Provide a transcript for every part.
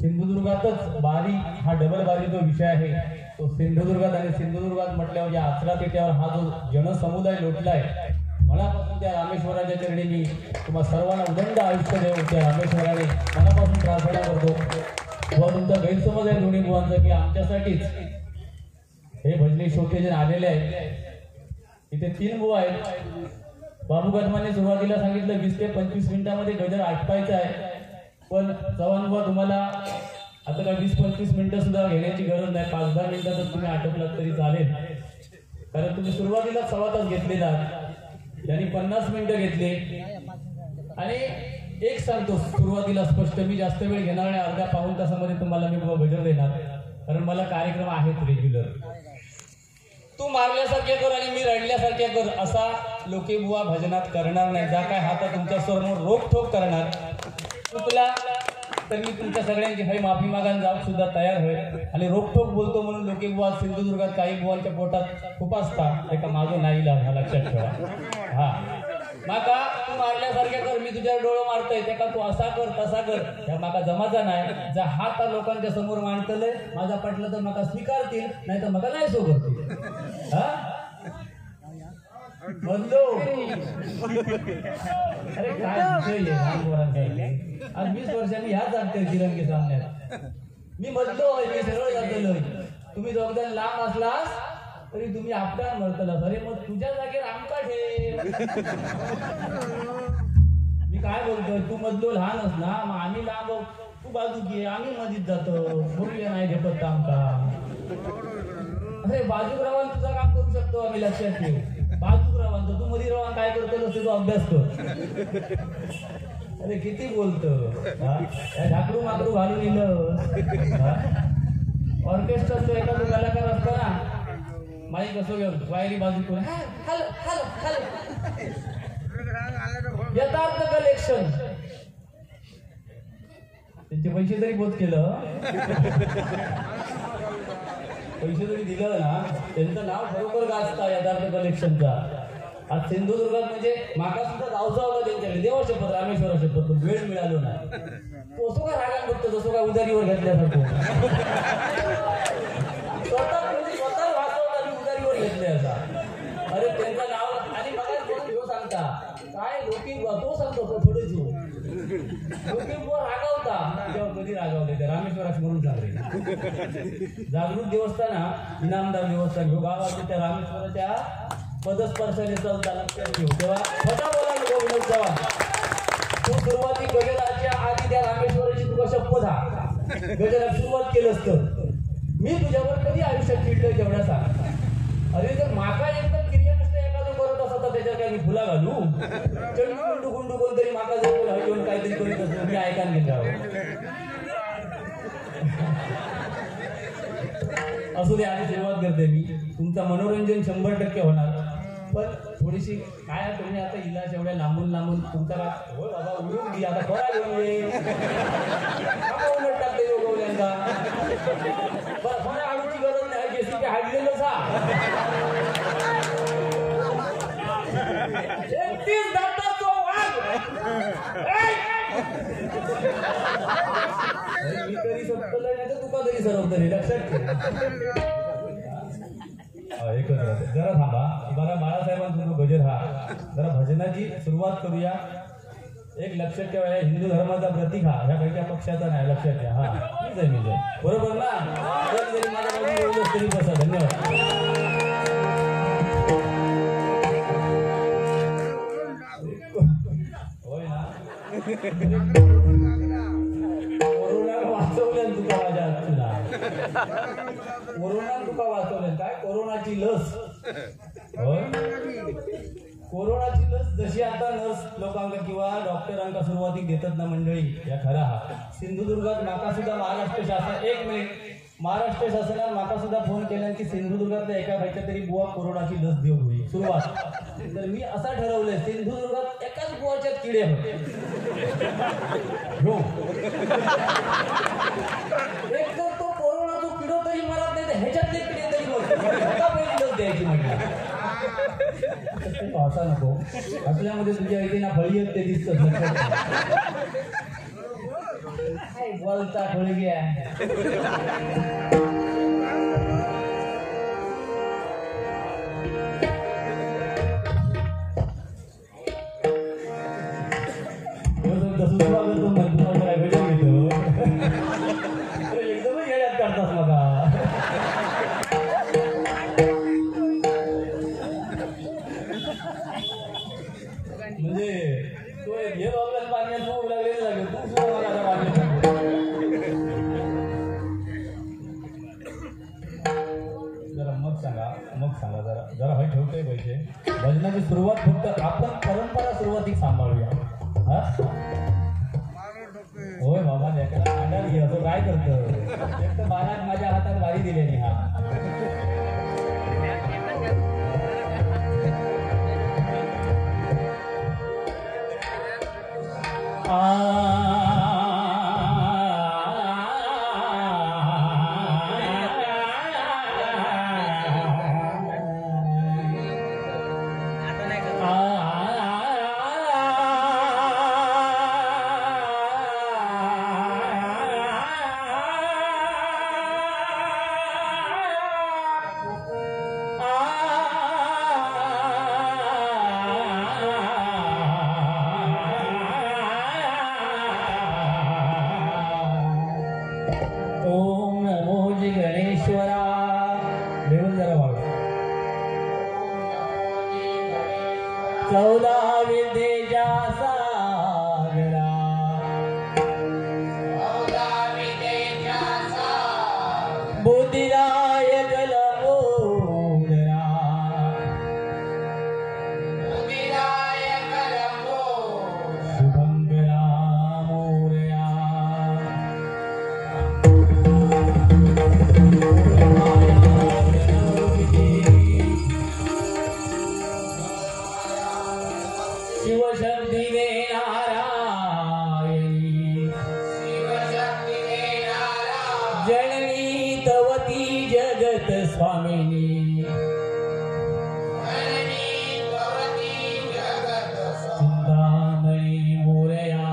सिंधुदुर्गातच बारी हा डबल बारी जो विषय आहे तो सिंधुदुर्गात आणि सिंधुदुर्गात म्हटल्यावर या आचरा पेट्यावर हा जो जनसमुदाय लोटलाय मनापासून त्या रामेश्वराच्या चरणी मी तुम्हा सर्वांना उदंड आयुष्य देऊ त्या रामेश्वराने मनापासून प्रार्थना करतो। व तुमचा गैरसमज आहे दोन्ही बुवांचा की आमच्यासाठीच हे भजनी श्रोते जे आलेले आहेत इथे 3 बुवा आहेत। बाबू गजमाने सुरुवातीला सांगितलं 20 ते 25 मिनिटांमध्ये गजर आटपायचा आहे पण चव्हाणबुवा तुम्हाला आता काय 20-25 मिनिटं सुद्धा घेण्याची गरज नाही 5-10 मिनिटातच तुम्ही आटपलात तरी चालेल कारण तुम्ही सुरुवातीला 1.25 तास घेतलेला त्यांनी 50 मिनिटं घेतली आणि एक सांगतो सुरुवातीला स्पष्ट मी जास्त वेळ घेणार नाही अर्ध्या पाऊण तासामध्ये तुम्हाला मी बुवा गजर देणार कारण मला कार्यक्रम आहेत रेग्युलर तू मारल्यासारखे कर आणि मी रडल्यासारखे कर असा लोके बुवा भजनात करणार नाही जा काय हात तुमच्या समोर रोखठोक करणार तुला तर मी तुमच्या सगळ्यांची काही माफी मागायला जाऊ सुद्धा तयार होईल आणि रोखठोक बोलतो म्हणून लोके बुवा सिंधुदुर्गात काही बुवांच्या पोटात खूप असतात एका माझं नाही लाव लक्षात ठेवा हा माका तू मारल्यासारखे कर मी तुझ्या डोळं मारतोय त्या का तू असा कर तसा कर त्या माका जमाचा नाही जा हात लोकांच्या समोर मांडतलंय माझा पटलं तर माका स्वीकारतील नाही तर माका नाही सोबत हा बदलो अरे काय विषय आहे आज 20 वर्षांनी ह्याच जागते तिरंगी सामन्यात मी बदलो मी सरळ जातलो तुम्ही दोघजण लांब असलास तरी तुम्ही आपल्या मरतलास अरे मग तुझ्या जागेवर आमका ठेव मी काय बोलतोय तू मधलो लहानच ना मग आम्ही लांब तू बाजू घे आम्ही मधीत जातो बोलूया नाही झेपत आमका अरे बाजूक रावान तुझं काम करू शकतो आम्ही लक्षात ठेव बाजूक रावान तू मध्ये रावान काय करतो नसते तो अभ्यास कर अरे किती बोलतो झाकरू माकरू घालून येलं ऑर्केस्ट्राचा एखादा कलाकार असतो ना माईक कसं घेऊन वायरी बाजू करून हॅलो हॅलो हॅलो यथार्थ कलेक्शन त्यांचे पैसे जरी बोध केलं पैसे जरी दिलं ना त्यांचं नाव खरोखर गाजता यथार्थ कलेक्शनचा. आज सिंधुदुर्गात म्हणजे माका सुद्धा जाऊचा होता त्यांच्याकडे देवा शपथ रामेश्वरा शपथ पण वेळ मिळालो नाही. तो असो का रागात बघतो जसो का उदारीवर घेतल्यासारखं स्वतः वाचवता मी उदारीवर घेतले असा. अरे त्यांचं नाव आणि मला घेऊन सांगता काय लोकी तो सांगतो थोडे जीव लोकी रागावता तेव्हा कधी रागावले ते रामेश्वराच म्हणून सांगले. जागृत देवस्थान इनामदार देवस्थान ह्यो गावाच्या त्या रामेश्वराच्या पदस्पर्शाने चालताना तेव्हा छोटा बोला विनोद चव्हाण तू सुरुवाती गजराच्या आधी त्या रामेश्वराची तुला शपथ हा गजरात सुरुवात केलं असतं मी तुझ्यावर कधी आयुष्यात चिडलं तेवढ्या सांग. अरे जर माका एकदम क्रिया नसतं एखादं करत असत त्याच्यात काय मी फुला घालू चंडू गुंडू कोणतरी माका जर येऊन काहीतरी करीत असतो मी ऐकान घेतलं असू दे. आधी सुरुवात करते मी. तुमचं मनोरंजन 100% होणार पण थोडीशी काय तुम्ही आता इलाज एवढ्या लांबून तुमचा हो बाबा उडून घे आता बरा घेऊन ये उलट टाकते योगवल्यांदा बरं मला आडूची गरज नाही जेसीपी हाडलेलं सा 31 दाताचा वाघ मी तरी सत्तर नाही तर तुका तरी सरव तरी लक्षात ठेव. जरा थांबा बघा बाळासाहेबांचा गजर हा जरा भजनाची सुरुवात करूया. एक लक्षात ठेवा हिंदू धर्माचा प्रतीक हा ह्या काही पक्षाचा नाही लक्षात घ्या. हा मी जाय बरोबर ना जरी माझ्या बाजूला तरी बसा. धन्यवाद. होय ना कोरोना वाचवलं तुका माझ्या तुला कोरोना तुका वाचवलं काय कोरोनाची लस होय कोरोनाची लस जशी आता नर्स लोकांना किंवा डॉक्टरांना सुरुवातीक देतात ना मंडळी या खरा हा सिंधुदुर्गात माका सुद्धा महाराष्ट्र शासन एक मिनिट महाराष्ट्र शासनाने माका सुद्धा फोन केला की सिंधुदुर्गातल्या एका खायच्या तरी बुवा कोरोनाची लस देऊ होईल सुरुवात. तर मी असा ठरवलंय सिंधुदुर्गात एकाच बुवाच्यात किडे होते एक तर तो कोरोना तो किडो तरी मरत नाही तर ह्याच्यातले किडे तरी मरत पहिली लस द्यायची म्हटलं पावसा नको आपल्यामध्ये तुझ्या इथे ना फळी आहेत ते दिसत काय बोलता फळी घ्या. एकदमच येड्यात काढतास बघा. म्हणजे तो हे बाबा पाण्यात तू लागलेलं लागेल तू सुद्धा मला पाण्यात जरा मग सांगा जरा हे ठेवतोय पैसे. भजनाची सुरुवात फक्त आपण परंपरा सुरुवातीक सांभाळूया. हा होय बाबा लेकरं अंडा घे असं काय करतं एक तर बारात माझ्या हातात वारी दिलेली हा चौदा विद्येच्या सागरा बुद्धिदायक लंबोदरा शुभंकरा मोरया माया स्वामिनी चिंतामणी मोरया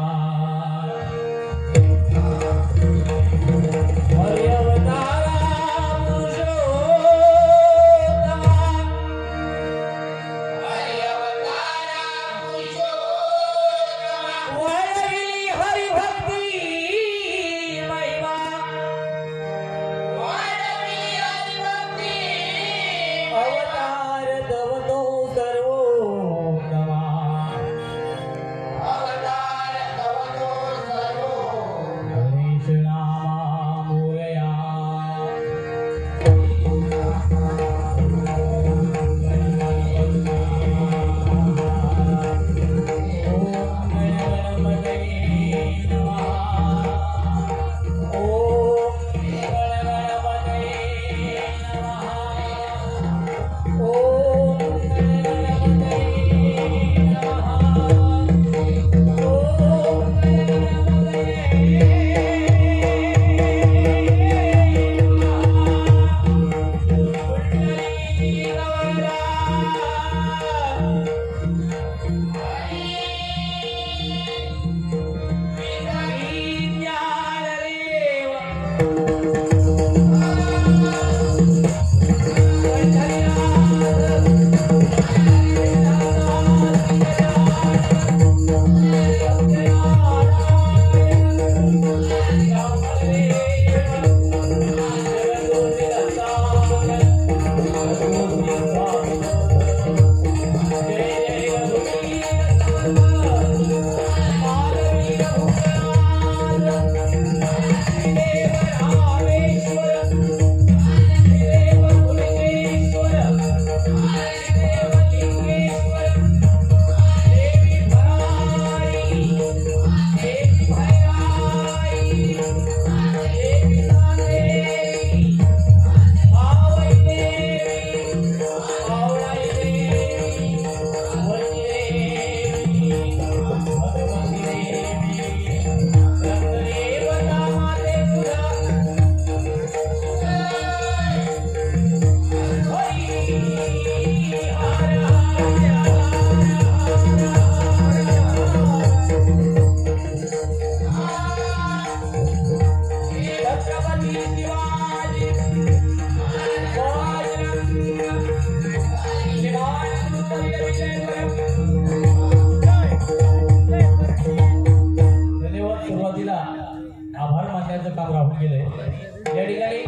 आभार मानण्याचं काम राहून गेलंय। या ठिकाणी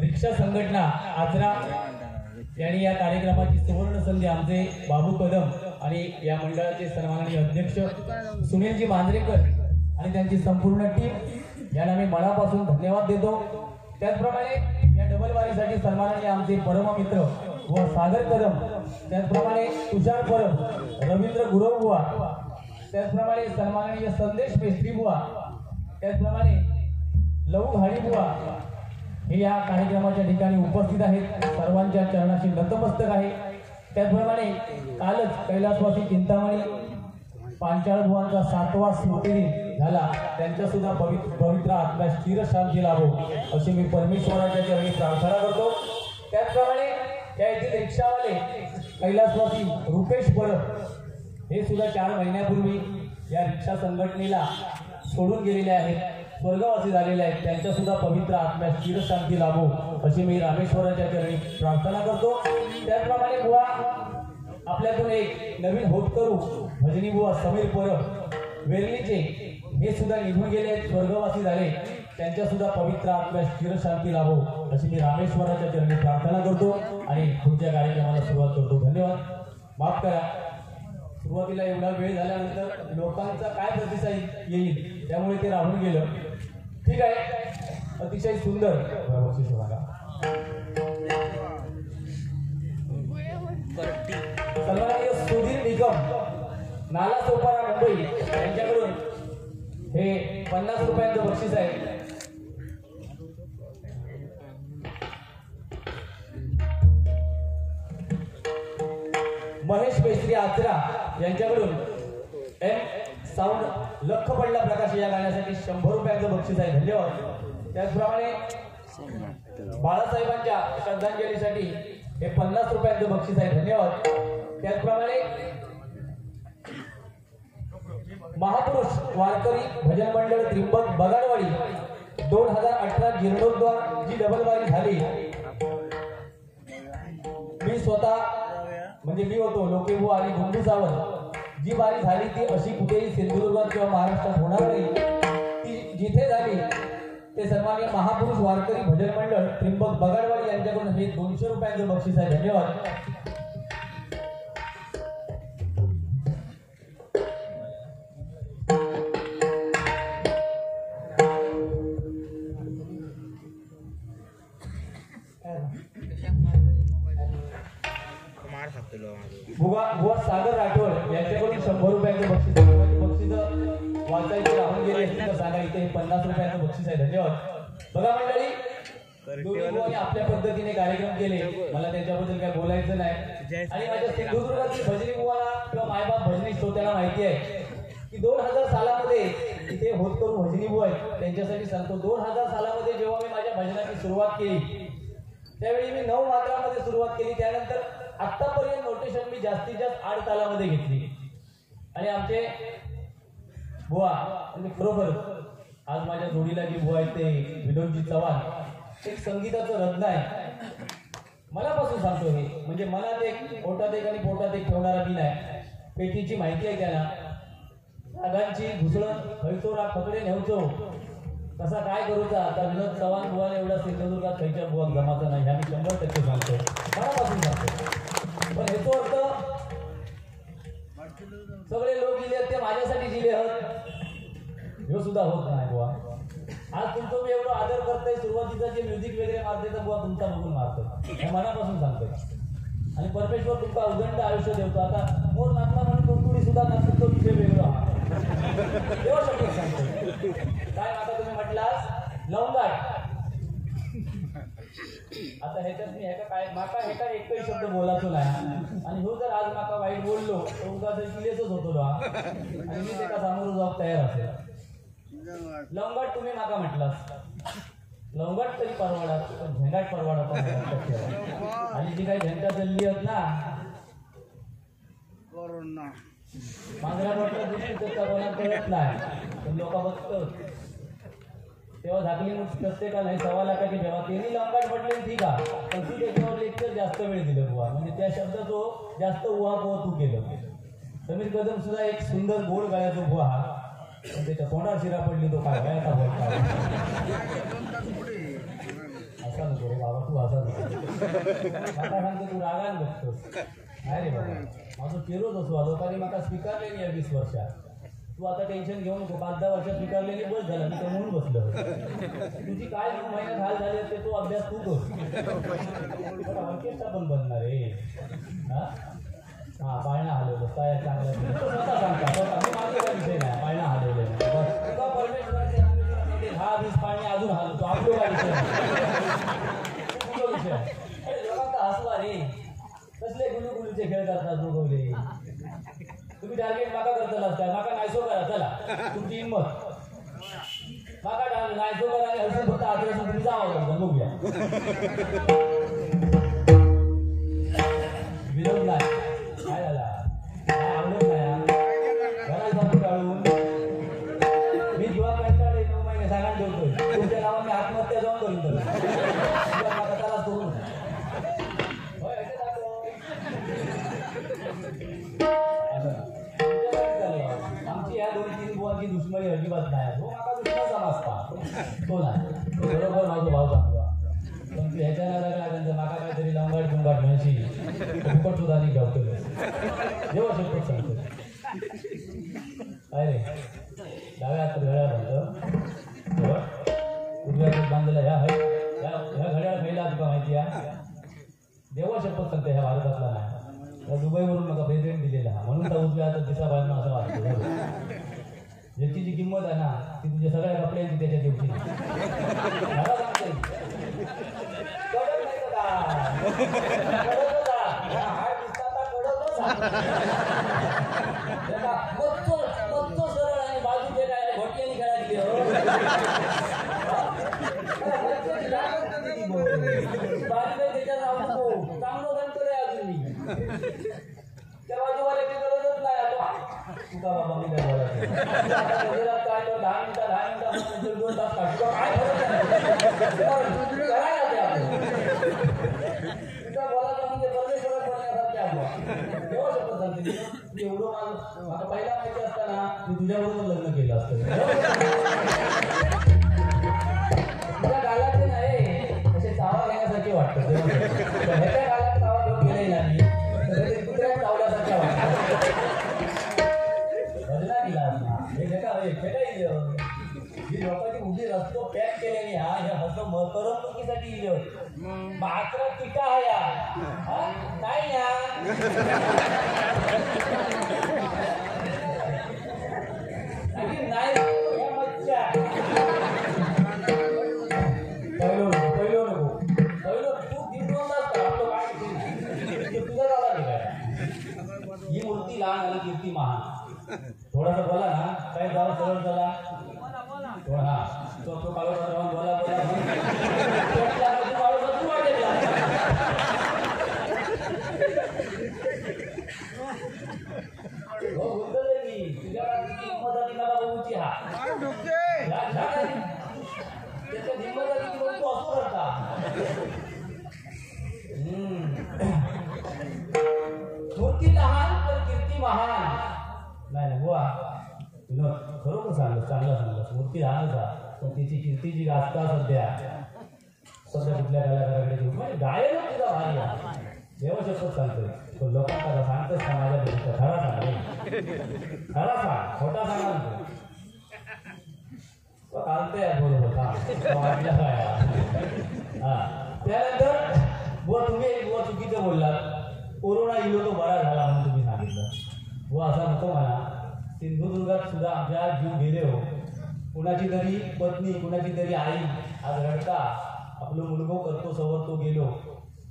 रिक्षा संघटना आचरा यांनी या कार्यक्रमाची सुवर्ण संधी आमचे बाबू कदम आणि या मंडळाचे सन्माननीय अध्यक्ष सुनीलजी मांजरेकर आणि त्यांची संपूर्ण टीम यांना मी मनापासून धन्यवाद देतो। त्याचप्रमाणे या डबल वारीसाठी सन्माननीय आमचे परम मित्र व सागर कदम, त्याचप्रमाणे तुषार परब, रवींद्र गुरव बुवा, त्याचप्रमाणे सन्माननीय संदेश मेस्त्री बुवा, त्याचप्रमाणे लहू हाडी बुवा हे या कार्यक्रमाच्या ठिकाणी उपस्थित आहेत। सर्वांच्या चरणाशी नतमस्तक आहे। त्याचप्रमाणे कालच कैलासवासी चिंतामणी पांचाळ बुवांचा 7वा स्मृतिदिन झाला, त्यांच्या सुद्धा पवित्र आत्म्यास चिर शांती लाभो अशी मी परमेश्वराच्या चरणी प्रार्थना करतो। त्याचप्रमाणे या येथील रिक्षावाले कैलासवासी रुपेश परब हे सुद्धा 4 महिन्यापूर्वी या रिक्षा संघटनेला सोडून गेलेले आहेत, स्वर्गवासी झालेले आहेत, त्यांच्या सुद्धा पवित्र आत्म्यास चिर शांती लाभो अशी मी रामेश्वराच्या चरणी प्रार्थना करतो। त्याचप्रमाणे बुवा आपल्यातून एक नवीन होतकरू भजनी बुवा समीर परब वेरलीचे हे सुद्धा निघून गेले आहेत, स्वर्गवासी झाले, त्यांच्या सुद्धा पवित्र आत्म्यास चिर शांती लाभो अशी मी रामेश्वराच्या चरणी प्रार्थना करतो आणि पुढच्या कार्यक्रमाला सुरुवात करतो। धन्यवाद। माफ करा, सुरुवातीला एवढा वेळ झाल्यानंतर लोकांचा काय प्रतिसाद येईल त्यामुळे ते राहून गेलं। ठीक आहे, अतिशय सुंदर सन्माननीय सुधीर निगम नाला सोपारा मुंबई यांच्याकडून हे 50 रुपयांचं बक्षीस आहे। महेश मेस्त्री आचरा यांच्याकडून एम साऊंड लख पडला प्रकाश या गाण्यासाठी 100 रुपयांचं बक्षीस आहे। धन्यवाद। त्याचप्रमाणे बाळासाहेबांच्या श्रद्धांजलीसाठी हे 50 रुपयांचं बक्षीस आहे. धन्यवाद. त्याचप्रमाणे महापुरुष वारकरी भजन मंडळ त्रिंबक बगाडवाडी 2018 जीर्णोद्धार जी डबल वारी झाली. मी स्वतः म्हणजे मी होतो लोकेबू आणि गुंडू सावंत. जी वारी झाली ती अशी कुठेही सिंधुदुर्गात किंवा महाराष्ट्रात होणार नाही. ती जिथे झाली ते सन्माननीय महापुरुष वारकरी भजन मंडळ त्रिंबक बगाडवाडी यांच्याकडून हे 200 रुपयांचं बक्षीस आहे. धन्यवाद. बुवा सागर राठोड यांच्याकडून 100 रुपयांचं बक्षीस आहे. बक्षीस वाचायचे राहून गेले असतील तर सांगा. इथे 50 रुपयांचं बक्षीस आहे. धन्यवाद. बघा मंडळी, दोन्ही बुवांनी आपल्या पद्धतीने कार्यक्रम केले. मला त्याच्याबद्दल काय बोलायचं नाही. आणि माझ्या सिंधुदुर्गातील भजनी बुवाला किंवा मायबाप भजनी श्रोत्याला माहिती आहे की 2000 सालामध्ये इथे होत करून भजनी बुवा आहेत. त्यांच्यासाठी सांगतो, 2000 सालामध्ये जेव्हा मी माझ्या भजनाची सुरुवात केली त्यावेळी मी 9 मात्रामध्ये सुरुवात केली. त्यानंतर आतापर्यंत नोटेशन मी जास्तीत जास्त 8 तालामध्ये घेतली. आणि आमचे बुवा म्हणजे खरोखर आज माझ्या जोडीला जी बुवा आहेत ते विनोदजी चव्हाण एक संगीताचं रत्न आहे. मनापासून सांगतो हे, म्हणजे मनात एक पोटात एक आणि पोटात एक ठेवणारा मी नाही. पेटीची माहिती आहे त्यांना. रागांची घुसळण खैचो राग पकडे नेवचो कसा काय करूचा. आता विनोद चव्हाण बुवाने एवढा सिंधुदुर्गात खैच्या बुवा जमाचा नाही. ह्या मी 100% सांगतो, मनापासून सांगतो. पण हेचो अर्थ सगळे लोक जिले ते माझ्यासाठी जिले आहेत ह्यो सुद्धा होत नाही बुवा. आज तुमचं मी एवढं आदर करतोय. सुरुवातीचं जे म्युझिक वगैरे मारते तर बुवा तुमचा बघून मारतो. हे मनापासून सांगतो. आणि परमेश्वर तुमचा उदंड आयुष्य देवतो. आता मोर नाचला म्हणून तुडतुडी सुद्धा नाचतो, तो विषय वेगळा देवासाठी सांगतो. काय आता तुम्ही म्हटलास लवंगाट. आता ह्याच्यात मी ह्याचा काय माका ह्याचा एकही शब्द बोलायचो नाही. आणि हो जर आज माका वाईट बोललो तर उगा किलेचच होतो आणि मी त्याला सामोरं जाऊ तयार असेल. लवंगाट तुम्ही माका म्हटलास. लवंगाट तरी परवाडा पण झेंगाट परवाडा. आणि जी काही झेंगा चालली आहेत ना मांजरा म्हटलं दुसरी कोणाला कळत नाही. पण लोक बघतात तेव्हा झाकली करते का नाही. 1.25 लाखाची जेव्हा त्यांनी लंगाट म्हटले ठीक आहे. पण तू त्याच्यावर लेक्चर जास्त वेळ दिलं बुवा. म्हणजे त्या शब्दाचो जास्त उहापोह तू केलं. समीर कदम सुद्धा एक सुंदर गोड गायचो बुवा. पण त्याच्या तोंडावर शिरा पडली तो काय गायचा बोलता असा नको रे बाबा. तू असा नको. आता सांगतो तू रागान बघतोस. नाही रे बाबा, माझं केलोच असो. लोकांनी मला स्वीकारलेली आहे 20 वर्षात. तू आता टेन्शन घेऊ नको. 5-10 वर्षात स्वीकारलेली बस झाला. मी तर म्हणून बसलो. तुझी काय 9 महिन्यात हाल झाले ते तो अभ्यास तू कर. ऑर्केस्ट्रा पण बनणार आहे. हा पाळणा हलवलं काय चांगलं स्वतः सांगता. मी माझा काय विषय नाही. पाळणा हलवले परमेश्वराचे 10-20 पाळणे अजून हलवतो. आपलं काय विषय तुझा विषय. अरे लोकांचा हसवा रे. कसले गुलुगुलूचे खेळ करतात दोघवले. तुम्ही टार्गेट माका करता असता. माका नायसो करा. चला तुमची हिंमत. माका नायसो करा आणि हसून फक्त आदर्श तुम्ही जावं बघूया. विरोध नाही. काय झाला काय आवडत नाही. घरात जाऊन काढून मी जेव्हा कंटाळे 9 महिने सांगा ठेवतोय. तुमच्या नावाने आत्महत्या जाऊन करून त्याला सोडून आमची ह्या 2-3 बुवांची दुश्मनी अजिबात नाही. तो माका दुश्मन समजता तो नाही. बरोबर माझा भाव सांगतो. पण तू ह्याच्या लागला त्यांचं माका काहीतरी लंगाट गुंगाट म्हणशी फुकट सुद्धा नाही गावतो. जेव्हा शपथ सांगतो काय रे डाव्या हात घड्याळ म्हणतो. उजव्या हातात बांधलेला ह्या घड्याळ पहिला तुका माहिती आहे. देवा शपथ सांगते ह्या भारतातला नाही. दुबईवरून मला प्रेझेंट दिलेला म्हणून तर उजव्या हातात दिसा पाहिजे असं वाटतं. ज्याची जी किंमत आहे ना ती तुझ्या सगळ्या कपड्यांची त्याच्या दिवशी मला सांगते. सरळ आणि बाजूचे काय घोटक्याने खेळा दिली. त्या बाजूवाल्याची गरजच नाही आता तुका बाबा मी काय बोलायचं काय तर 10 मिनिटं 2 तास काढतो काय करायला ते आपलं तुझा बोलायचं म्हणजे परमेश्वरात बोलण्यासारखे आपलं केव्हा शपथ सांगते एवढं मला पहिला माहिती असताना मी तुझ्याबरोबर लग्न केलं असतं तुझ्या गालाचे नाही असे चावा घेण्यासारखे वाटतं ह्याच्या गालात चावा घेऊन गेले नाही कुत्र्या चावल्यासारख्या वाटतं भजना दिला हे ही लोकांची उभी रस्तो पॅक केलेली हा हे हसं करमणुकीसाठी इले मात्र टीका हा या काय या नाही या मच्छा पहिलो नको तू दिवस आपलं काय तुझा दादा निघाला ही मूर्ती लहान आणि कीर्ती महान थोडासा बोला ना काय जाऊ सरळ चला हा तो काळो बोला मूर्ती लहान पण कीर्ती महान नाही बुवा खरोखर चांगलं मूर्ती लहानच आहे पण तिची कीर्ती जी गाजता सध्या कुठल्या कलाकाराकडे घेऊन म्हणजे गायन तुझा भारी आहे देवशपथ सांगतोय तो लोकांना सांगतोच का माझ्या खरा सांग खोटा सांगा तो कालतोय बरोबर वाटलं काय हा त्यानंतर बुवा तुम्ही चुकीचं बोललात कोरोना इलो तो बरा झाला म्हणून तुम्ही सांगितलं बुवा असा नको म्हणा सिंधुदुर्गात सुद्धा आमच्या जीव गेले हो कुणाची तरी पत्नी कुणाची तरी आई आज रडता आपलं मुलगो करतो सवरतो गेलो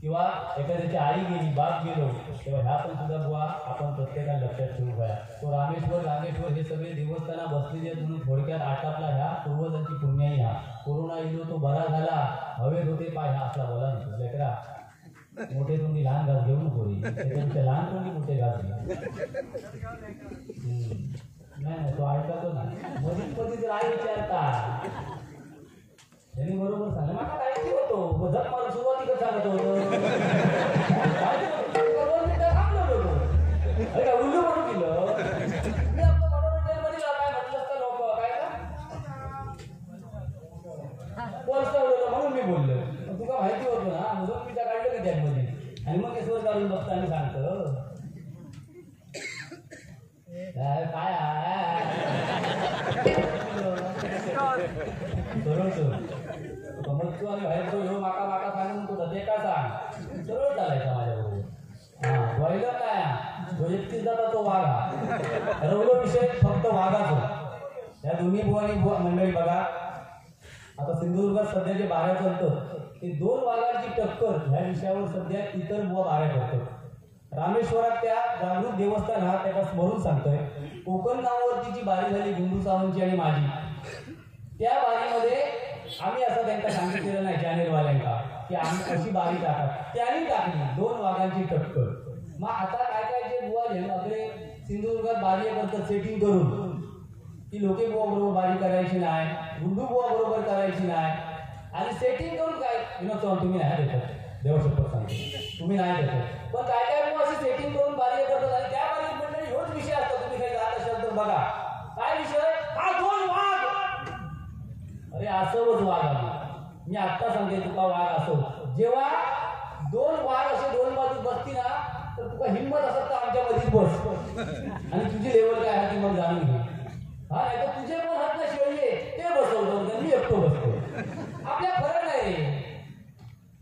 किंवा एखाद्याची आई गेली बाप गेलो तेव्हा ह्या पण सुद्धा बुवा आपण प्रत्येकाला लक्षात ठेवू पाया तो रामेश्वर हे सगळे देवस्थाना बसलेले आहेत म्हणून थोडक्यात आटापला ह्या पूर्वजांची पुण्याई ह्या कोरोना इलो तो बरा झाला हवेत होते पाय ह्या असला बोला नाही लेकरा मोठे तोंडी लहान घास घेऊ नको त्याच्यापेक्षा लहान तोंडी मोठे घास नाही तो ऐकतो ना मधीच राय विचारता त्यांनी बरोबर सांगलं मला काय होतो जप मला सुरुवातीकडे सांगत होतं उल्लू म्हणून दिलं मी आपलं मनोरंजनमध्ये काय म्हटलं असतं लोक काय पोचवलं म्हणून मी बोललो तुला माहिती होतं ना म्हणून मी त्या काढलं की त्यामध्ये आणि मग केसवर काढून बघता आणि सांगतं काय समजतो आणि बाहेर तो ह्यो माका सांगून तो ते का सांग सरळ चालायचा माझ्याबरोबर हा पहिलं काय तो एकटीच जाता तो वाघा रवलो विषय फक्त वाघाचो त्या दोन्ही बुवानी मंडळी बघा आता सिंधुदुर्गात सध्या जे बाऱ्या चालतं ते 2 वाघांची टक्कर ह्या विषयावर सध्या इतर बुवा बाऱ्या करतात रामेश्वरात त्या जागृत देवस्थान हा त्याला स्मरून सांगतोय कोकण नावावरती जी बारी झाली गुंडू सावंतची आणि माझी त्या बारीमध्ये आम्ही असं त्यांना सांगितलेलं नाही चॅनेलवाल्यांका की आम्ही अशी बारी टाकत त्यांनी टाकली 2 वाघांची टक्कर मग आता काय जे बुवा घेऊन आपले सिंधुदुर्गात बारी करतात सेटिंग करून की लोके बुवा बरोबर बारी करायची नाही गुंडू बुवा बरोबर करायची नाही आणि सेटिंग करून काय विनोद चव्हाण तुम्ही नाही देतात देवशपथ सांगतो तुम्ही नाही देतात पण काय बुवा अशी सेटिंग करून बारी करतात आणि त्या बारी मंडळी ह्योच विषय असतो तुम्ही काही जात असाल तर बघा काय विषय हा 2 वाघ अरे असंच वाघ मी आत्ता सांगते तुका वाघ असो जेव्हा 2 वाघ असे 2 बाजू बसती ना तर तुका हिंमत असत तर आमच्या मध्येच बस आणि तुझी लेवल काय आहे ती मग जाणून घे हा नाही तर तुझे पण हात ना शिवले ते बसवतो मी एकटो बसतो आपल्या फरक नाही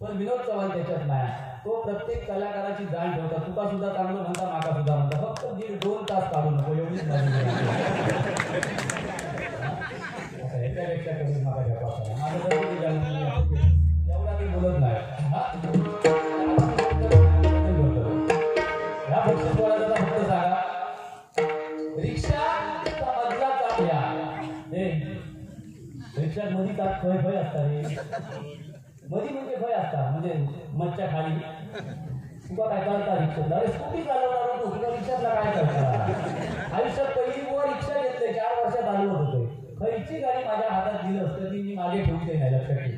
पण विनोद चव्हाण त्याच्यात नाही तो प्रत्येक कलाकाराची जाण ठेवता तुका सुद्धा चांगलं म्हणता माका सुद्धा म्हणता फक्त 1.5-2 तास काढू नको एवढीच माझी याच्यापेक्षा कधी माका ठेवा माझं एवढा काही बोलत नाही ह्या फक्त बोलायचा फक्त सांगा रिक्षा मधला चाप घ्या रिक्षात मध्ये चाप भय असतात रे मधी म्हणजे भय असतात म्हणजे मधच्या खाली तुका काय करता रिक्षात? अरे स्कूटी चालवणार तू, तुला रिक्षातला काय करता? आयुष्यात पहिली बुवा रिक्षा घेतले, 4 वर्षात आलो होतो. खयची गाडी माझ्या हातात दिली असतं ती मी मागे ठेवते नाही, लक्षात ठेव.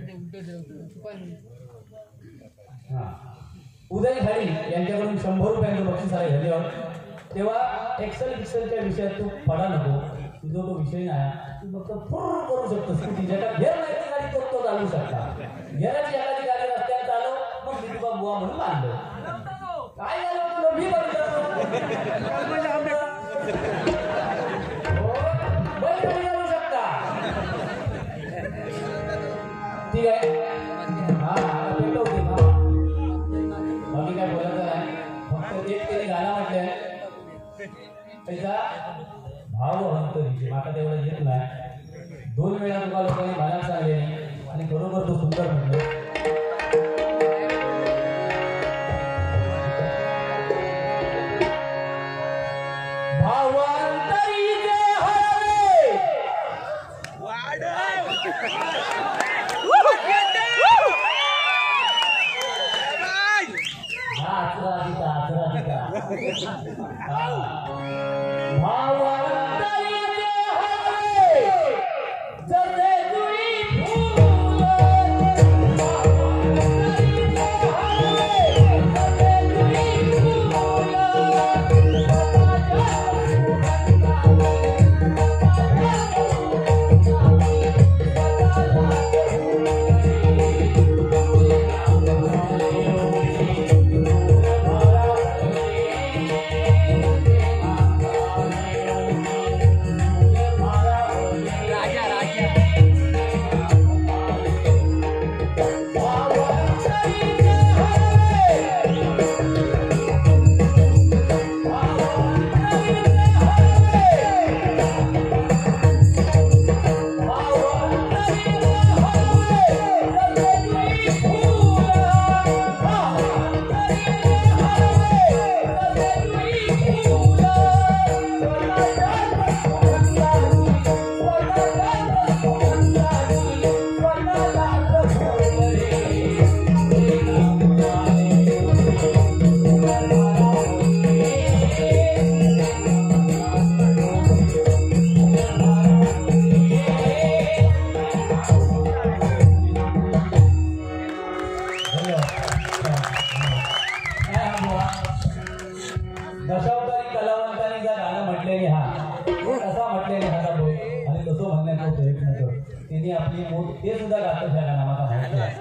हा, उदय खाडी यांच्याकडून 100 रुपयांचं बक्षीस आहे. धन्यवाद. तेव्हा एक्सेलच्या विषयात तू पडा नको, तुझा तो विषय नाही. तू फक्त फुर करू शकतो स्कूटी, ज्याला घेर नाही ती गाडी तो चालवू शकता. घेराची एखादी गाडी रस्त्यावर चालव, मग मी तुका बुवा म्हणून मानलो. काय झालं तुला मी बघितलं ठीक आहे. हा पेटवते हा, बाकी काय बोलायचं नाही. फक्त एक तरी गाणं म्हटलंय त्याचा भाव अंतरी माका तेवढं येत नाही. 2 वेळा तुला लोकांनी गाणं सांगले आणि बरोबर तो सुंदर म्हटलं. दशावतारी कलावंतांनी जर गाणं म्हटलेले हा कसा म्हटलेले हा बोल आणि कसं म्हणण्याचा प्रयत्न कर. त्यांनी आपली मोठ ते सुद्धा गातं त्या गाणं मला माहिती आहे.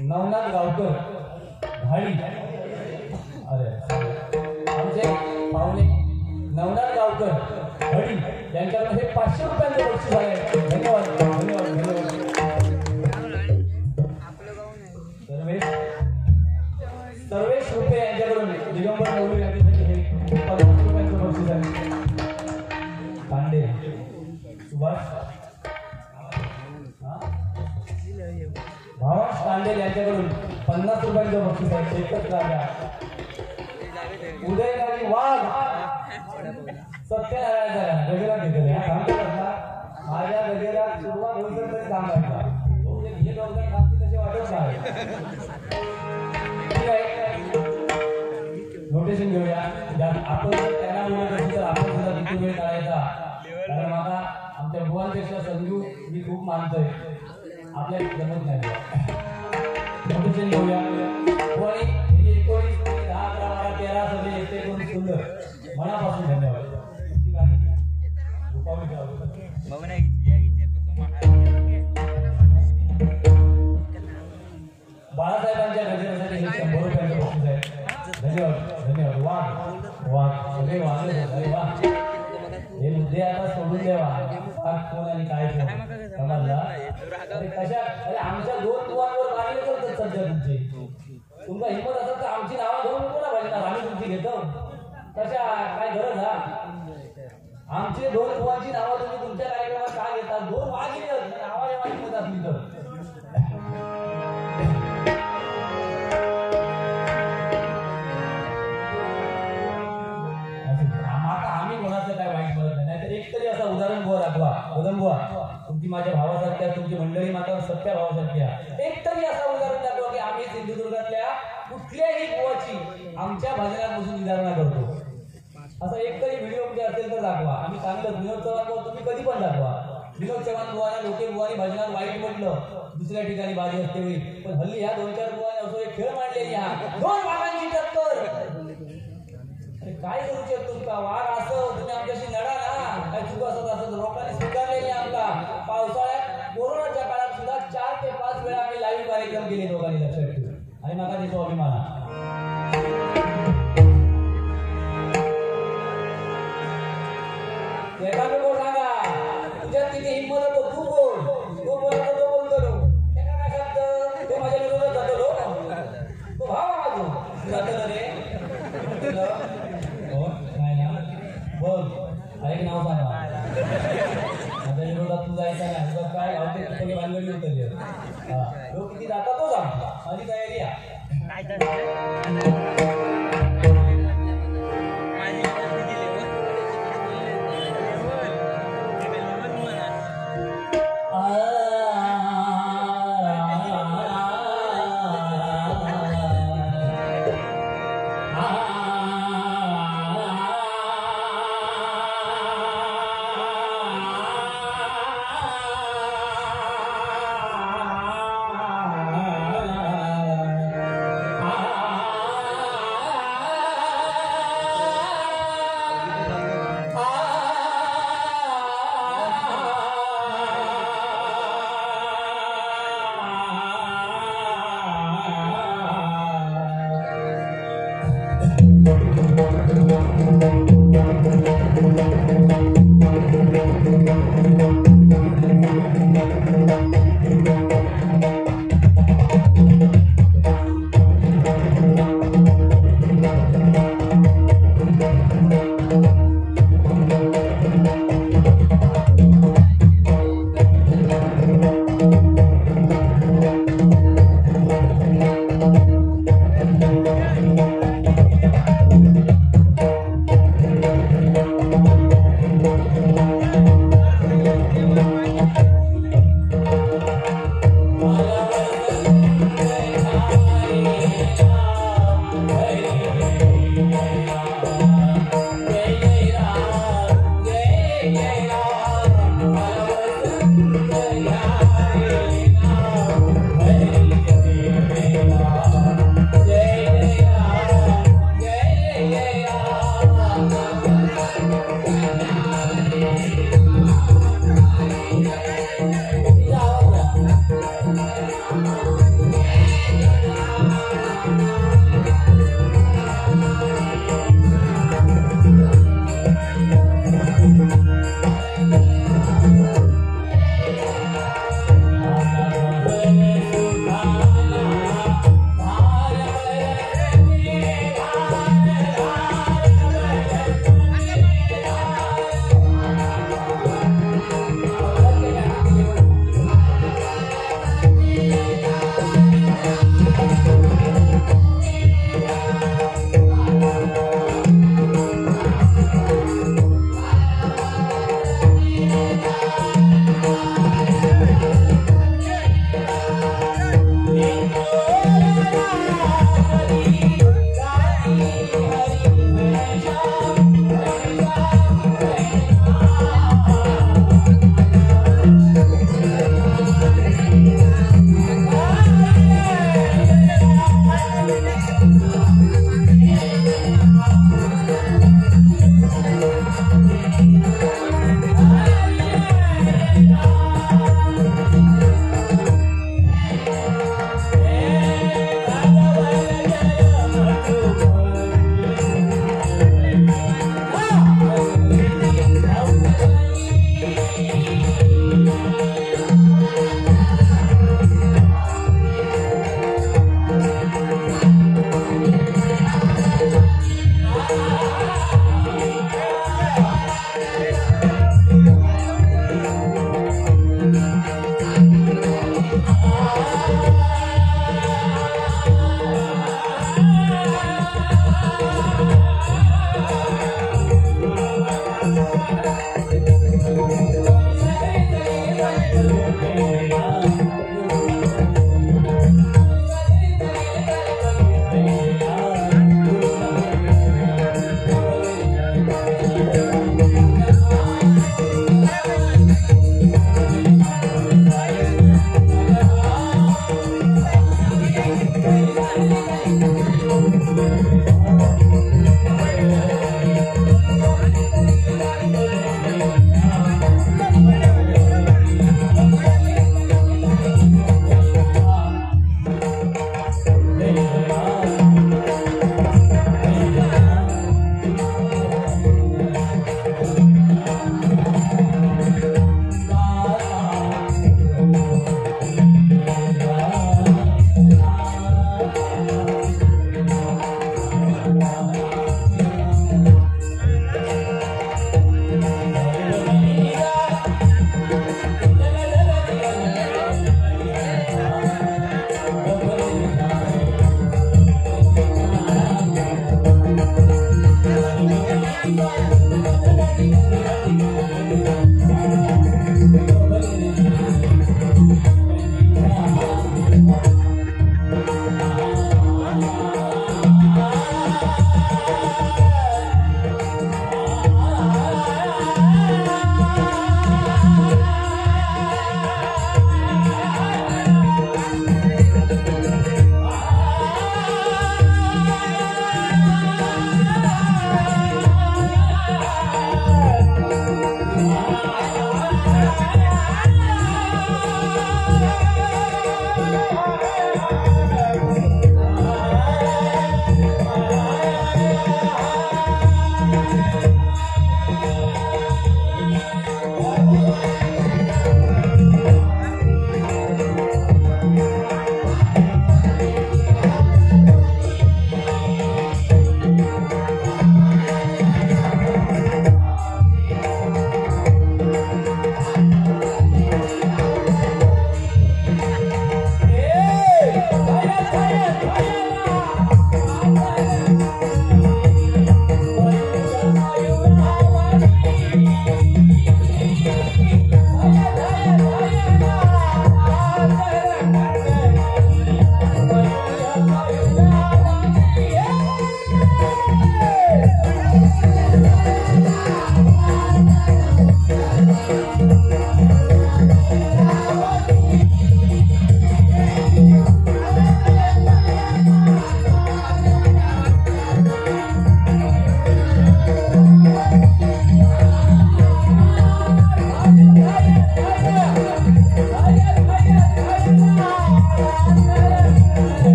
नवनाथ गावकर घाडी, अरे आमचे पाहुणे नवनाथ गावकर घाडी यांच्याकडे हे 500 रुपयांचे बक्षीस आहे. धन्यवाद धन्यवाद धन्यवाद. सर्वेश रुपये यांच्याकडून दिगंबर नवरे यांच्यासाठी हे 50 रुपयांचं बक्षीस आहे. कांडे सुभाष भावाश कांडे यांच्याकडून 50 रुपयांचं बक्षीस आहे. एकच राजा उदयनारी वाघ सत्यनारायण गजरा घेतले हा सांगतात ना. माझ्या गजरात सुरुवात होईल तरी सांगायचा हे दोघं कामती तसे वाटत नाही. नोटेशन घेऊया. आपण त्यांना बोलत असेल तर आपण सुद्धा किती वेळ काढायचा. कारण मला आमच्या बुवांपेक्षा संजू मी खूप मानतोय, आपल्या जमत नाही. नोटेशन घेऊया. 19, 19, 10, 11, 12, 13 सगळे येते करून सुंदर मनापासून धन्यवाद. बाळासाहेबांच्या गजरासाठी हे 100 रुपयांचं बक्षीस आहे. धन्यवाद धन्यवाद. वाघ वाघ सगळे वाघ हे मुद्दे आता सोडून द्यावा. कोण आणि काय समजला कशा. अरे आमच्या 2 दुवांवर मागणी करतात सध्या तुमची. तुमचा हिंमत असेल तर आमची नावं घेऊन कोणा पाहिजे आम्ही तुमची घेतो. कशा काय गरज हा. आमची 2 दुवांची नावं तुम्ही तुमच्या कार्यक्रमात का घेतात. 2 वाघ नावाच्या वाघ हिंमत असली तर आम्ही कोणाचं काय वाईट बोलत नाही. नाहीतर एक तरी असं उदाहरण बुवा दाखवा. बुवा तुमची माझ्या भावासारख्या भावासारख्या तुमची मंडळी माता सत्या भावासारख्या एक तरी असा उदाहरण दाखवा की आम्ही सिंधुदुर्गातल्या कुठल्याही बुवाची आमच्या भजनात बसून विधारणा करतो असा एक तरी व्हिडिओ मध्ये असेल तर दाखवा. आम्ही सांगतो विनोद चव्हाण भाऊ तुम्ही कधी पण दाखवा. विनोद चव्हाण बुवाने लोके बुवानी भजनात वाईट म्हटलं दुसऱ्या ठिकाणी बाजी असते वेळी पण हल्ली ह्या 2-4 बुवाने असं एक खेळ मांडलेली ह्या 2 वाघांची टक्कर. अरे काय करू शकतो का वाघ असं तुम्ही आमच्याशी लढा ना काय चूक असत लोकांनी स्वीकारलेली आमका. पावसाळ्यात कोरोनाच्या काळात सुद्धा 4 ते 5 वेळा आम्ही लाईव्ह कार्यक्रम केले दोघांनी लक्षात ठेवून आणि मला त्याचा अभिमान आहे. सांगा तुझ्यात किती हिंमत होतो तू बोल तो बोलतो तो बोलतो त्याला काय शब्द तो माझ्या विरोधात जातो तो भाव माझो जातो रे हो नाही ना बोल ऐक नाव सांगा माझ्या विरोधात तू जायचा नाही तुझं काय आवडते तुझी भानगडी उतरली हा तो किती जाता तो सांग माझी तयारी आहे.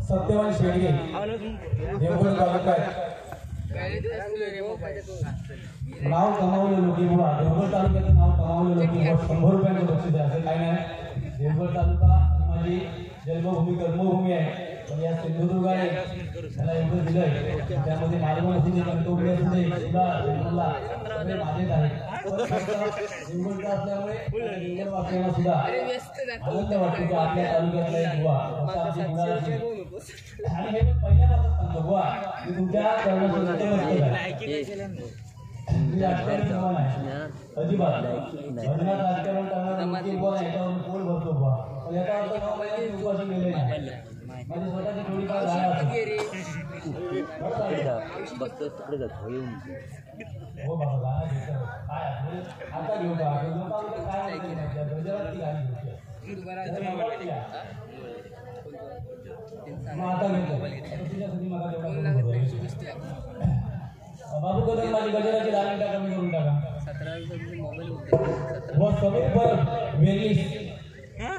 सत्यवान शेडगे देवगड तालुका नाव कमावलं लोकी बुवा देवगड तालुक्याचं नाव कमावलं लोकी बुवा 100 रुपयांचं बक्षीस आहे असं काही नाही. देवगड तालुका ही माझी जन्मभूमी कर्मभूमी आहे. पण या सिंधुदुर्गाने त्याला एवढं दिलंय त्यामध्ये मालवण असू दे कणकवली असू दे तुला जन्मला सगळे माझेच आहेत. देवगडचा असल्यामुळे देवगड वाचल्याला सुद्धा आनंद वाटतो की आपल्या तालुक्यातला एक बुवा असा आमची गुणाची आणि हे मी पहिल्यापासून सांगतो बुवा की तुमच्या कर्माचं नतमस्तक आहे. अजिबात भजनात राजकारण करणारा मुलगी बुवा याच्यावरून पोट भरतो बुवा पण याचा अर्थ नाव काही उपवासी गेले नाही. माझी स्वतःची थोडी काय जागा हो बाबा गाणं घेतो काय आता घेऊ का काय गजरात ती गाणी घेतली मग आता घेतो तुझ्यासाठी मला तेवढा बाबू कदम माझी गजराची 10 मिनिटं कमी करून टाका. व समीर वेगळी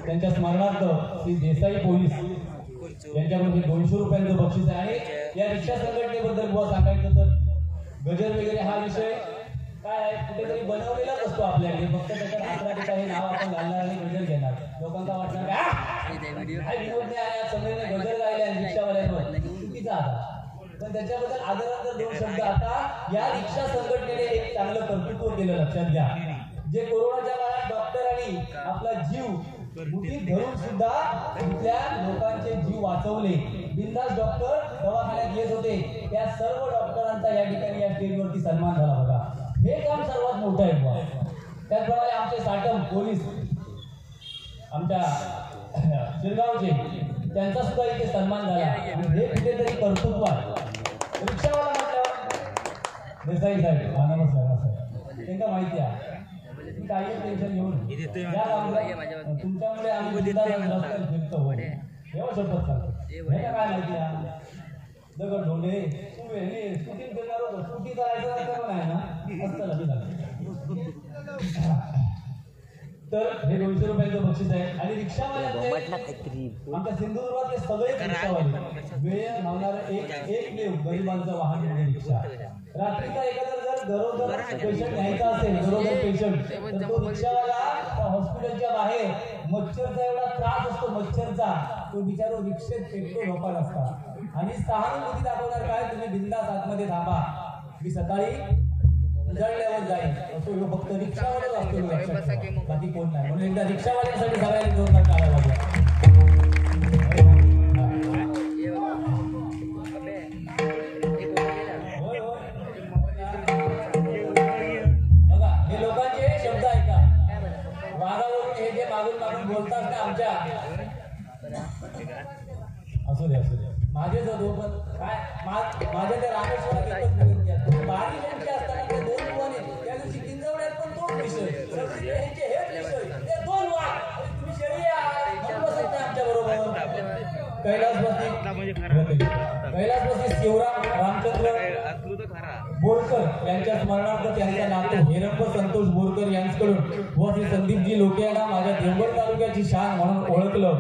त्यांच्या स्मरणार्थ श्री देसाई पोलीस यांच्याकडून 200 रुपयांचं बक्षीस आहे. आणि या रिक्षा संघटनेबद्दल बुवा सांगायचं तर गजर वगैरे हा विषय काय आहे कुठेतरी बनवलेलाच असतो आपल्याकडे. फक्त त्याच्यात आपल्याकडे काही नाव आपण घालणार आणि गजर घेणार. लोकांना वाटणार काय विनोद नाही आहे सगळ्यांनी गजर गायले आणि रिक्षावाल्यांवर चुकीचा आता. पण त्याच्याबद्दल आदरांतर 2 शब्द. आता या रिक्षा संघटनेने एक चांगलं कर्तृत्व केलं लक्षात घ्या. जे कोरोनाच्या काळात डॉक्टरांनी आपला जीव मुठीत धरून सुद्धा तिथल्या लोकांचे जीव वाचवले. बिनधास्त डॉक्टर दवाखान्यात येत होते. त्या सर्व डॉक्टरांचा या ठिकाणी या स्टेजवरती सन्मान झाला बघा. हे काम सर्वात मोठं आहे बुवा. त्याचप्रमाणे आमचे साटम पोलीस आमच्या शिरगावचे त्यांचा सुद्धा इथे सन्मान झाला. हे कुठेतरी कर्तृत्व आहे. रिक्षावाला म्हटलं देसाई साहेब हा नमस्कार त्यांना माहिती आहे काही टेन्शन घेऊन तुमच्यामुळे आम्ही रस्त्यावर फिरतो एवढं शपथ सांगतो. काय माहिती आहे दगड ढोंडे शूटिंग करणार होतो. शूटिंग करायचं पण आहे ना असतं लग्न झालं. तर हे 200 रुपयांचं बक्षीस आहे. आणि रिक्षावाले आमच्या सिंधुदुर्गातले सगळेच रिक्षावाले वेळ लावणारं एक गरिबांचं वाहन म्हणजे रिक्षा. रात्रीचा एखादा जर गरोदर पेशंट न्यायचा असेल गरोदर पेशंट तर तो रिक्षावाला हॉस्पिटलच्या बाहेर मच्छरचा एवढा त्रास असतो मच्छरचा तो बिचारो रिक्षेत पेटतो झोपायला असतात. आणि सहानुभूती दाखवणार काय तुम्ही बिंदास आतमध्ये थांबा मी सकाळी उजाडल्यावर जाईल असं फक्त रिक्षावालाच असतो बाकी कोण नाही. म्हणून एकदा रिक्षावाल्यांसाठी सगळ्यांनी जोरदार टाळ्या वाजवा. बघा हे लोकांचे शब्द ऐका. वाघावरून हे जे मागून मागून बोलतात ना आमच्या असू दे माझे जो पण काय माझ्या त्या रामेश्वरात बारी ज्यांचे असताना ते 2 बुवाने त्या दिवशी किंजवड्यात पण 2 विषय सगळे हेच विषय ते 2 वाघ तुम्ही शरीर बसत नाही आमच्या बरोबर. कैलासवासी शिवराम रामचंद्र बोरकर यांच्या स्मरणार्थ त्यांच्या नातू हेरप्प संतोष बोरकर यांच्याकडून व श्री संदीपजी लोकेयांना माझ्या देवगड तालुक्याची शान म्हणून ओळखलं.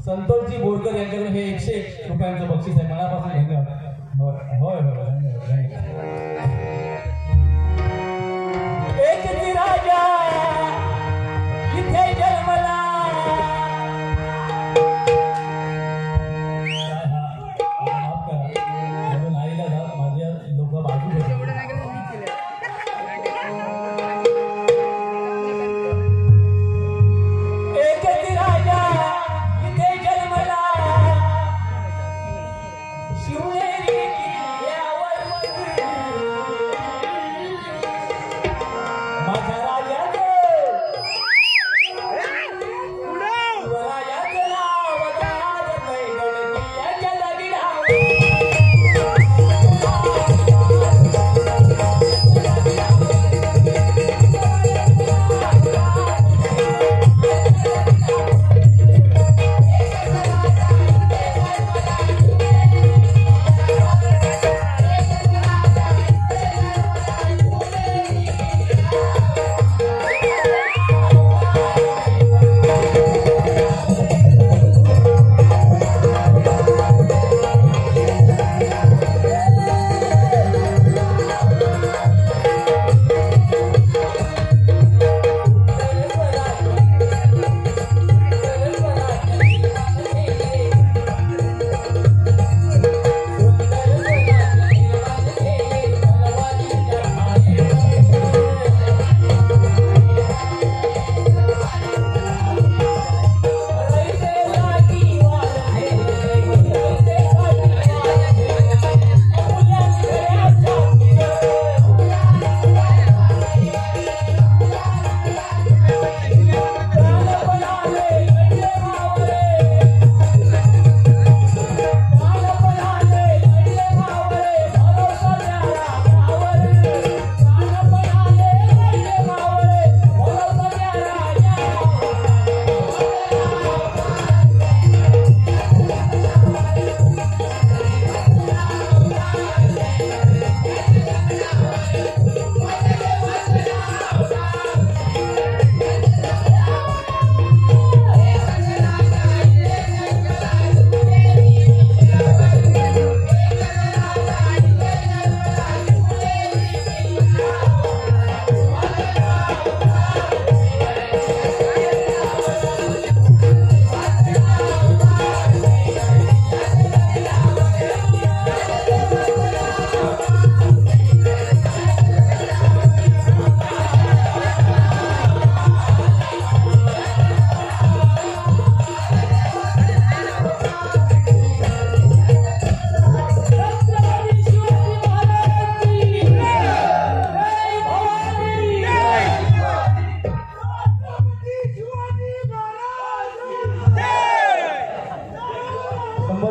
संतोषजी बोरकर यांच्याकडून हे 101 रुपयांचं बक्षीस आहे. मनापासून धन्यवाद. होय एक राजा इथे जन्मला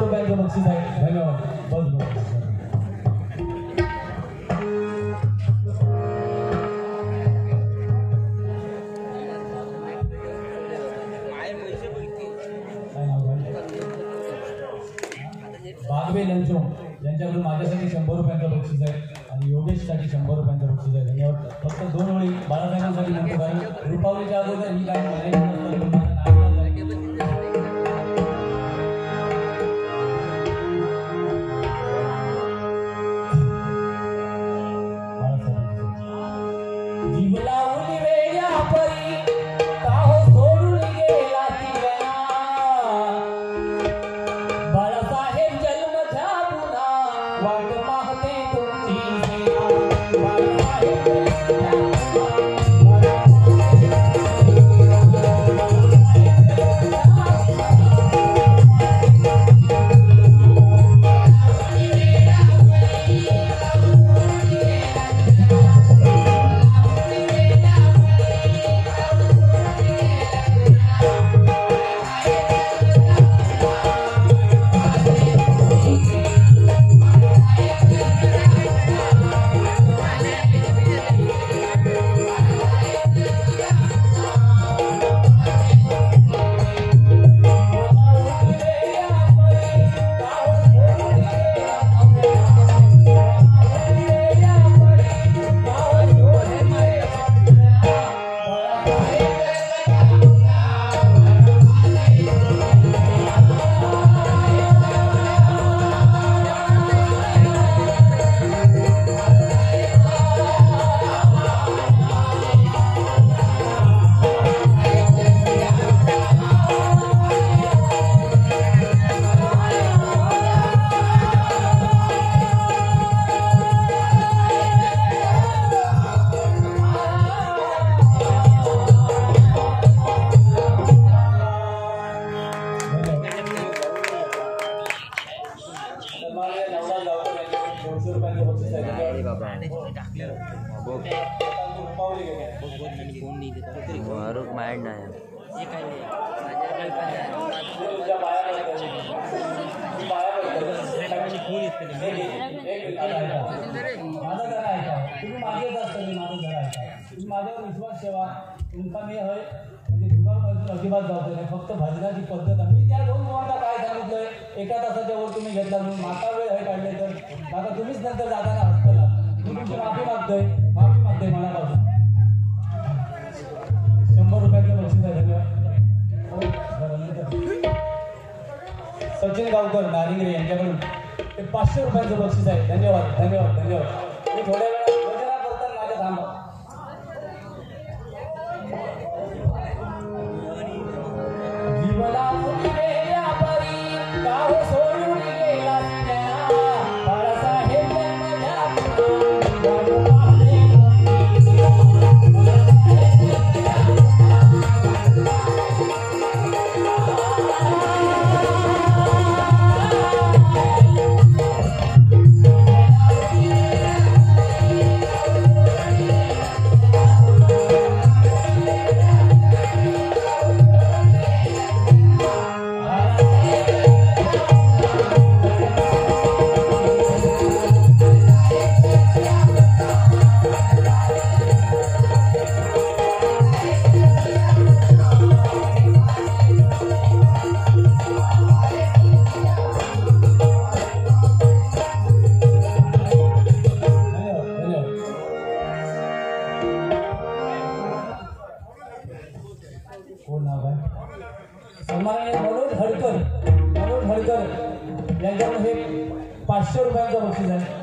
रुपयांचं बक्षीस आहे. धन्यवाद. बहुत बहुत बागवे लंचोम यांच्याकडून माझ्यासाठी 100 रुपयांचं बक्षीस आहे आणि योगेशसाठी 100 रुपयांचं बक्षीस आहे. धन्यवाद. फक्त 2 ओळी बाळासाहेबांसाठी म्हणतो काही रुपावलीच्या अगोदर ही काही म्हणायची माझ्यावर विश्वास ठेवा. तुमचा मी आहे म्हणजे दुकान अजिबात जातो नाही. फक्त भजनाची पद्धत मी त्या 2 मुलांना काय सांगितलंय, एका तासाच्या वर तुम्ही घेतला म्हणून माता वेळ हे काढले तर दादा तुम्हीच नंतर जाताना हसतला. मी तुमची माफी मागतोय मनापासून. 100 रुपयाचं बक्षीस आहे. धन्यवाद. सचिन गावकर नारिंगरे यांच्याकडून ते 500 रुपयांचं बक्षीस आहे. धन्यवाद धन्यवाद धन्यवाद. मी थोड्या वेळा योजना करताना माझ्या थांबा. मनोज हडकर यांच्याकडून हे 500 रुपयांचं बक्षीस आहे.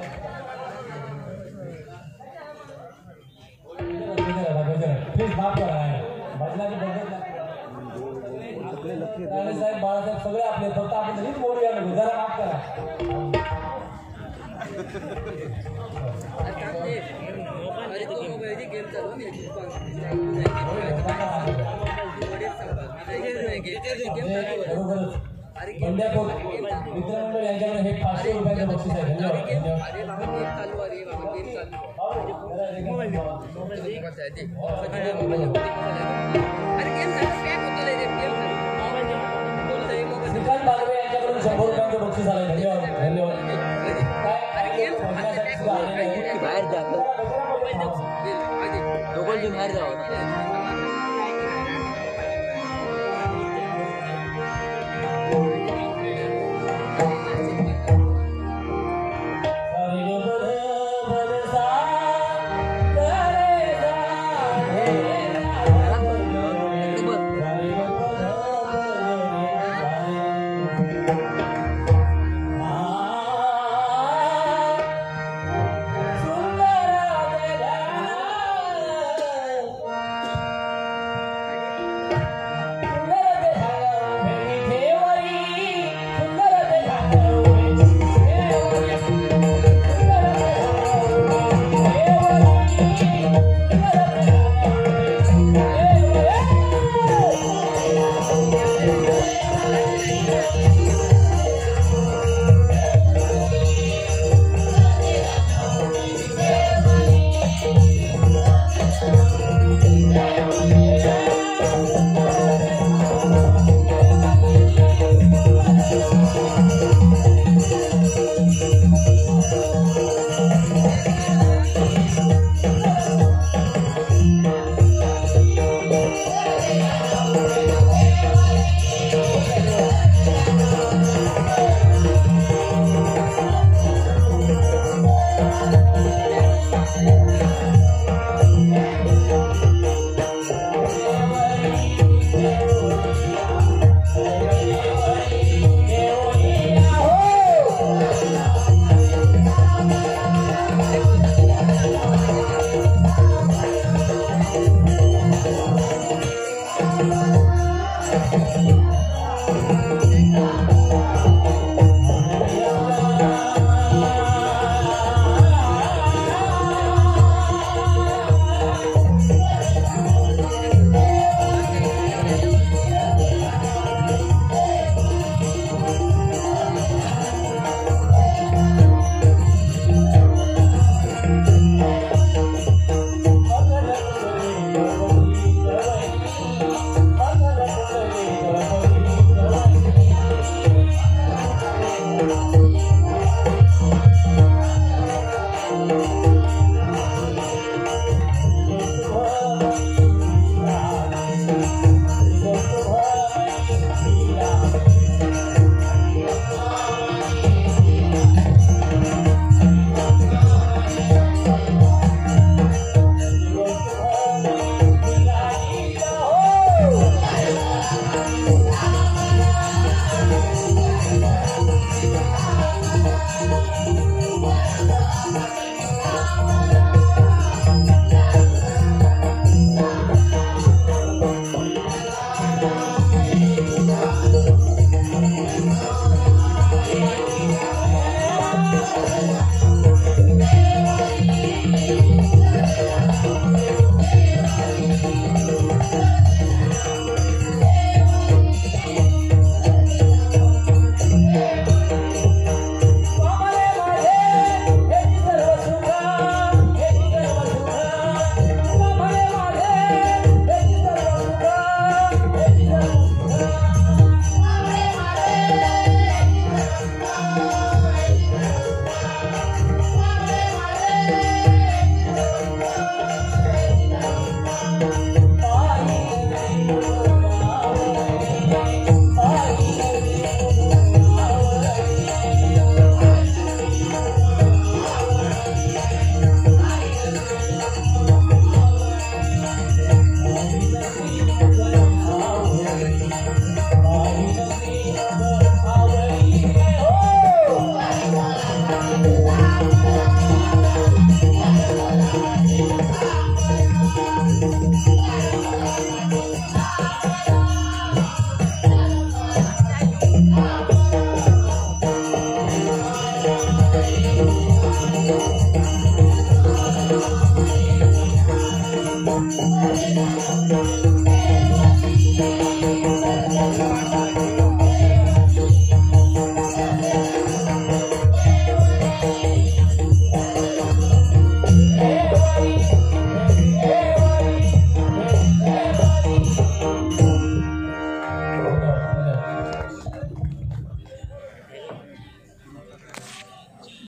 प्लीज माफ करा. भजनाची पद्धत साहेब बाळासाहेब सगळे आपले, फक्त आपण हीच बोलूया नको. जरा माफ करा. बंड्यापूर मित्रमंडळ यांच्याकडे हे 500 रुपयांचं बक्षीस आहे. श्रीकांत बागवे यांच्याकडून 100 रुपयांचं बक्षीस आलंय. धन्यवाद धन्यवाद. काय बघण्यासाठी सुद्धा आलेले आहे. बाहेर जा दोघं बाहेर जावं.